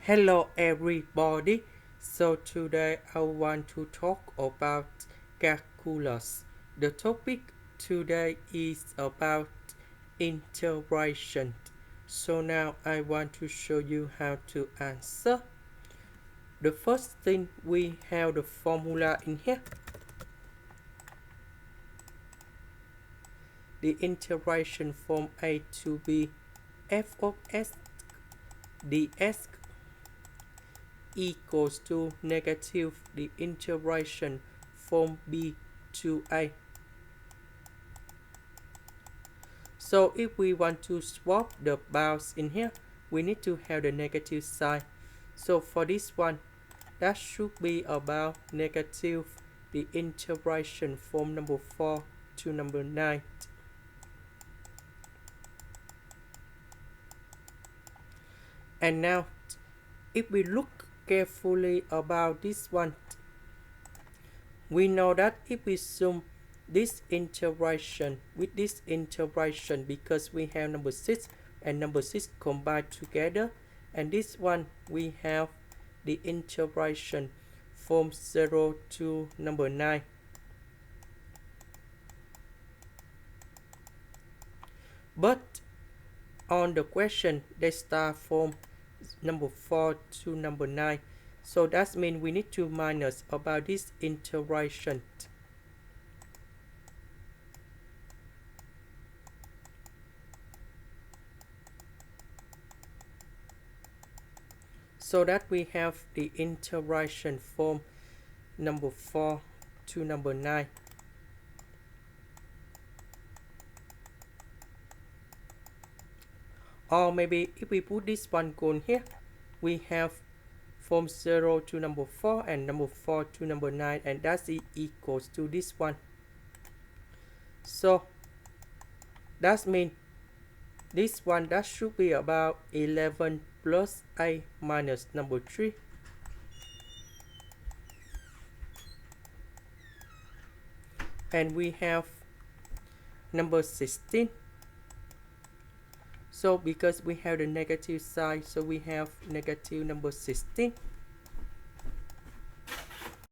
Hello everybody. So today I want to talk about calculus. The topic today is about integration. So now I want to show you how to answer. The first thing, we have the formula in here. The integration from a to b f of s ds equals to negative the integration from b to a. So if we want to swap the bounds in here, we need to have the negative sign. So for this one, that should be about negative the integration from number 4 to number 9. And now, if we look carefully about this one, we know that if we sum this integration with this integration, because we have number 6 and number 6 combined together, and this one we have the integration from 0 to number 9. But on the question, they start from number 4 to number 9. So that means we need to minus about this integration. So that we have the integration from number 4 to number 9. Or maybe if we put this one cone here, we have from 0 to number 4 and number 4 to number 9, and that's equals to this one. So that means this one, that should be about 11 plus a minus number 3. And we have number 16. So because we have the negative side, so we have negative number 16.